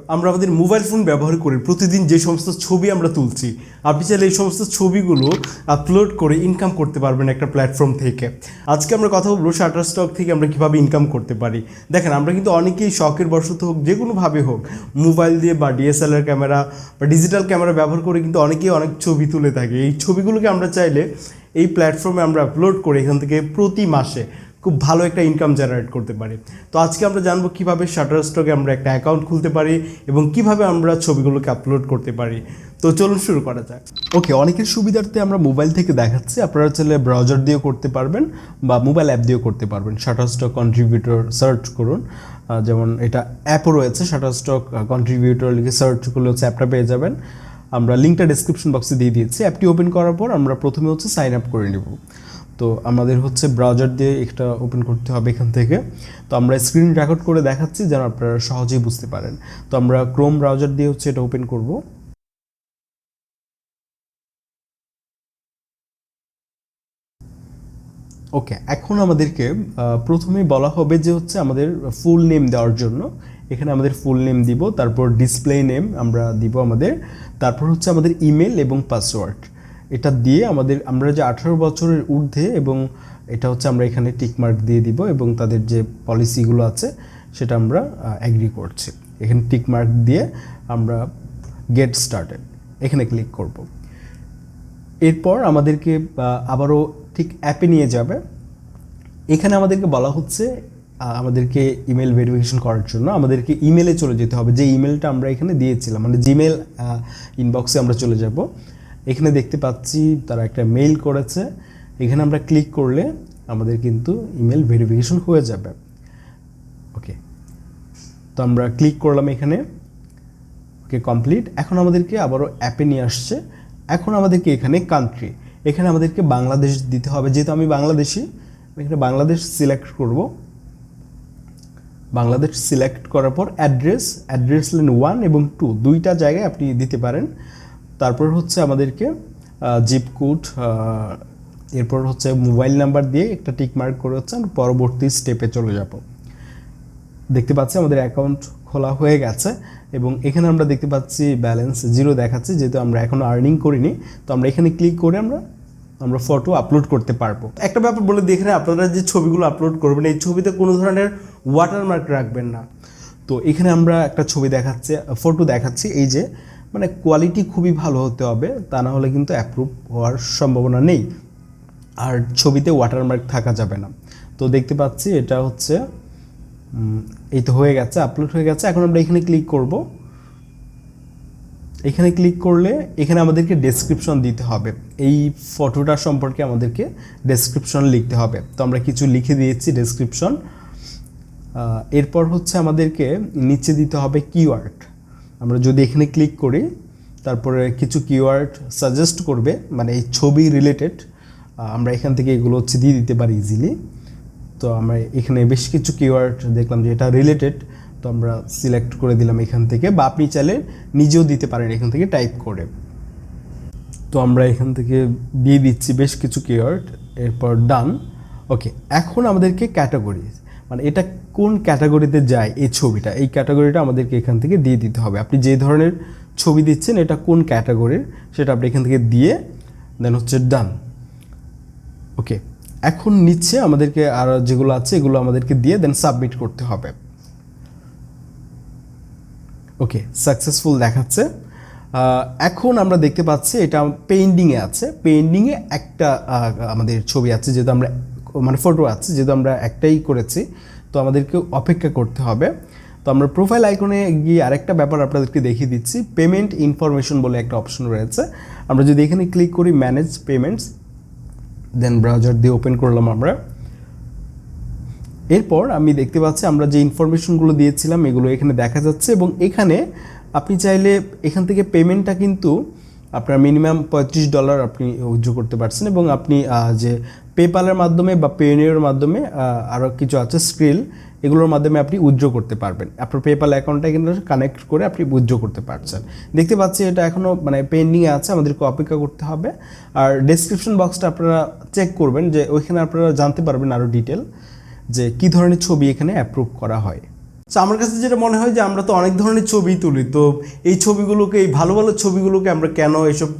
আমরা আমাদের mobile phone ব্যবহার করে প্রতিদিন যে সমস্ত ছবি আমরা তুলছি, আপনি চাইলে এই সমস্ত ছবিগুলো আপলোড করে ইনকাম করতে পারবেন একটা প্ল্যাটফর্ম থেকে। আজকে আমরা কথা বলবো শাটারস্টক থেকে আমরা কীভাবে ইনকাম করতে পারি। দেখেন, আমরা কিন্তু অনেকেই শখের বশত হোক, যে কোনোভাবে হোক, মোবাইল দিয়ে বা ডিএসএলআর ক্যামেরা বা ডিজিটাল ক্যামেরা ব্যবহার করে কিন্তু অনেকেই অনেক ছবি তুলে থাকে। এই ছবিগুলোকে আমরা চাইলে এই প্ল্যাটফর্মে আমরা আপলোড করে এখান থেকে প্রতি মাসে খুব ভালো একটা ইনকাম জেনারেট করতে পারি। তো আজকে আমরা জানবো কীভাবে শাটারস্টকে আমরা একটা অ্যাকাউন্ট খুলতে পারি এবং কিভাবে আমরা ছবিগুলোকে আপলোড করতে পারি। তো চলুন শুরু করা যাক। ওকে, অনেকের সুবিধার্থে আমরা মোবাইল থেকে দেখাচ্ছি, আপনারা চাইলে ব্রাউজার দিয়েও করতে পারবেন বা মোবাইল অ্যাপ দিয়েও করতে পারবেন। শাটারস্টক কন্ট্রিবিউটর সার্চ করুন, যেমন এটা অ্যাপও রয়েছে, শাটারস্টক কন্ট্রিবিউটর লিখে সার্চ করলে হচ্ছে অ্যাপটা পেয়ে যাবেন। আমরা লিঙ্কটা ডেসক্রিপশন বক্সে দিয়ে দিয়েছি। অ্যাপটি ওপেন করার পর আমরা প্রথমে হচ্ছে সাইন আপ করে নেব। তো আমাদের হচ্ছে ব্রাউজার দিয়ে একটা ওপেন করতে হবে এখান থেকে। তো আমরা স্ক্রিন রেকর্ড করে দেখাচ্ছি যেন আপনারা সহজেই বুঝতে পারেন। তো আমরা ক্রোম ব্রাউজার দিয়ে হচ্ছে এটা ওপেন করব। ওকে, এখন আমাদেরকে প্রথমেই বলা হবে যে হচ্ছে আমাদের ফুল নেম দেওয়ার জন্য। এখানে আমাদের ফুল নেম দিব, তারপর ডিসপ্লে নেম আমরা দিব আমাদের, তারপর হচ্ছে আমাদের ইমেল এবং পাসওয়ার্ড। এটা দিয়ে আমরা যে 18 বছরের ঊর্ধ্বে এবং এটা হচ্ছে আমরা এখানে টিকমার্ক দিয়ে দিব এবং তাদের যে পলিসিগুলো আছে সেটা আমরা অ্যাগ্রি করছি। এখানে টিকমার্ক দিয়ে আমরা গেট স্টার্টেড এখানে ক্লিক করব। এরপর আমাদেরকে আবারও ঠিক অ্যাপে নিয়ে যাবে। এখানে আমাদেরকে বলা হচ্ছে আমাদেরকে ইমেল ভেরিফিকেশন করার জন্য আমাদেরকে ইমেলে চলে যেতে হবে, যে ইমেলটা আমরা এখানে দিয়েছিলাম, মানে জিমেল ইনবক্সে আমরা চলে যাব। এখানে দেখতে পাচ্ছি তারা একটা মেইল করেছে, এখানে আমরা ক্লিক করলে আমাদের কিন্তু ইমেল ভেরিফিকেশন হয়ে যাবে। ওকে, তো আমরা ক্লিক করলাম এখানে। ওকে, কমপ্লিট। এখন আমাদেরকে আবারও অ্যাপে নিয়ে আসছে। এখন আমাদেরকে এখানে কান্ট্রি, এখানে আমাদেরকে বাংলাদেশ দিতে হবে। যেহেতু আমি বাংলাদেশি, এখানে বাংলাদেশ সিলেক্ট করব। বাংলাদেশ সিলেক্ট করার পর অ্যাড্রেস লাইন 1 এবং 2 দুইটা জায়গায় আপনি দিতে পারেন। তারপর হচ্ছে আমাদেরকে জিপ কোড, এরপর হচ্ছে মোবাইল নাম্বার দিয়ে একটা টিক মার্ক করে হচ্ছে আমরা পরবর্তী স্টেপে চলে যাব। দেখতে পাচ্ছি আমাদের অ্যাকাউন্ট খোলা হয়ে গেছে এবং এখানে আমরা দেখতে পাচ্ছি ব্যালেন্স 0 দেখাচ্ছে, যেহেতু আমরা এখনও আর্নিং করিনি। তো আমরা এখানে ক্লিক করে আমরা ফটো আপলোড করতে পারবো। একটা ব্যাপার বলে দিয়ে, এখানে আপনারা যে ছবিগুলো আপলোড করবেন এই ছবিতে কোনো ধরনের ওয়াটারমার্ক রাখবেন না। তো এখানে আমরা একটা ছবি ফটো দেখাচ্ছি, এই যে মানে কোয়ালিটি খুবই ভালো হতে হবে, তা না হলে কিন্তু অ্যাপ্রুভ হওয়ার সম্ভাবনা নেই। আর ছবিতে ওয়াটারমার্ক থাকা যাবে না। তো দেখতে পাচ্ছি এটা হচ্ছে এই তো হয়ে গেছে, আপলোড হয়ে গেছে। এখন আমরা এখানে ক্লিক করব। এখানে ক্লিক করলে এখানে আমাদেরকে ডেসক্রিপশন দিতে হবে, এই ফটোটা সম্পর্কে আমাদেরকে ডেসক্রিপশন লিখতে হবে। তো আমরা কিছু লিখে দিয়েছি ডেসক্রিপশন। এরপর হচ্ছে আমাদেরকে নিচে দিতে হবে কিওয়ার্ড। আমরা যদি এখানে ক্লিক করি, তারপরে কিছু কিওয়ার্ড সাজেস্ট করবে, মানে এই ছবি রিলেটেড, আমরা এখান থেকে এগুলো হচ্ছে দিয়ে দিতে পারি ইজিলি। তো আমরা এখানে বেশ কিছু কিওয়ার্ড দেখলাম যে এটা রিলেটেড, তো আমরা সিলেক্ট করে দিলাম এখান থেকে, বা আপনি চাইলে নিজেও দিতে পারেন এখান থেকে টাইপ করে। তো আমরা এখান থেকে দিয়ে দিচ্ছি বেশ কিছু কিওয়ার্ড, এরপর ডান। ওকে, এখন আমাদেরকে ক্যাটাগরি, মানে এটা কোন ক্যাটাগরিতে যায় এই ছবিটা, এই ক্যাটাগরিটা আমাদেরকে এখান থেকে দিয়ে দিতে হবে। আপনি যে ধরনের ছবি দিচ্ছেন এটা কোন ক্যাটাগরির সেটা আপনি এখান থেকে দিয়ে দেন হচ্ছে ডান। ওকে, এখন নিচে আমাদেরকে আর যেগুলো আছে এগুলো আমাদেরকে দিয়ে দেন সাবমিট করতে হবে। ওকে, সাকসেসফুল দেখাচ্ছে। এখন আমরা দেখতে পাচ্ছি এটা পেন্ডিংয়ে আছে। পেন্ডিংয়ে একটা আমাদের ছবি আছে, যেহেতু আমরা মানে ফটো আছে, যেহেতু আমরা একটাই করেছি, তো আমাদেরকে অপেক্ষা করতে হবে। তো আমরা প্রোফাইল আইকনে গিয়ে আরেকটা ব্যাপার আপনাদেরকে দেখিয়ে দিচ্ছি, পেমেন্ট ইনফরমেশন বলে একটা অপশন রয়েছে। আমরা যদি এখানে ক্লিক করি ম্যানেজ পেমেন্টস, দেন ব্রাউজার দিয়ে ওপেন করলাম আমরা। এরপর আমি দেখতে পাচ্ছি আমরা যে ইনফরমেশনগুলো দিয়েছিলাম এগুলো এখানে দেখা যাচ্ছে এবং এখানে আপনি চাইলে এখান থেকে পেমেন্টটা কিন্তু আপনার মিনিমাম $35 আপনি উইথড্র করতে পারছেন এবং আপনি যে পেপ্যালের মাধ্যমে বা পেনিয়ারের মাধ্যমে আরও কিছু আছে স্ক্রিল, এগুলোর মাধ্যমে আপনি উইথড্র করতে পারবেন। আপনার পেপ্যাল অ্যাকাউন্টটা কিন্তু কানেক্ট করে আপনি উইথড্র করতে পারছেন। দেখতে পাচ্ছি এটা এখনও মানে পেন্ডিংয়ে আছে, আমাদেরকে অপেক্ষা করতে হবে। আর ডেসক্রিপশন বক্সটা আপনারা চেক করবেন, যে ওইখানে আপনারা জানতে পারবেন আরও ডিটেল যে কী ধরনের ছবি এখানে অ্যাপ্রুভ করা হয়। সো আমার কাছে যেটা মনে হয় যে আমরা তো অনেক ধরনের ছবি তুলি, তো এই ছবিগুলোকে, এই ভালো ভালো ছবিগুলোকে আমরা কেন এইসব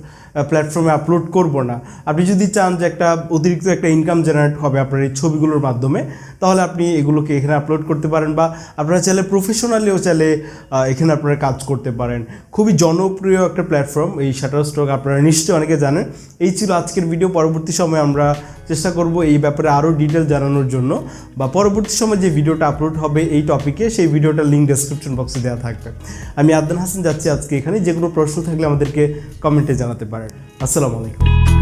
প্ল্যাটফর্মে আপলোড করব না? আপনি যদি চান যে একটা অতিরিক্ত একটা ইনকাম জেনারেট হবে আপনার এই ছবিগুলোর মাধ্যমে, তাহলে আপনি এগুলোকে এখানে আপলোড করতে পারেন, বা আপনারা চাইলে প্রফেশনালিও চাইলে এখানে আপনারা কাজ করতে পারেন। খুবই জনপ্রিয় একটা প্ল্যাটফর্ম এই শাটারস্টক, আপনারা নিশ্চয়ই অনেকে জানেন। এই ছিল আজকের ভিডিও। পরবর্তী সময়ে আমরা চেষ্টা করব এই ব্যাপারে আরও ডিটেল জানানোর জন্য, বা পরবর্তী সময় যে ভিডিওটা আপলোড হবে এই টপিকে, সেই ভিডিওটার লিঙ্ক ডেসক্রিপশন বক্সে দেওয়া থাকবে। আমি আদনান হাসান যাচ্ছি আজকে এখানে। যে কোনো প্রশ্ন থাকলে আমাদেরকে কমেন্টে জানাতে পারেন। আসসালামু আলাইকুম।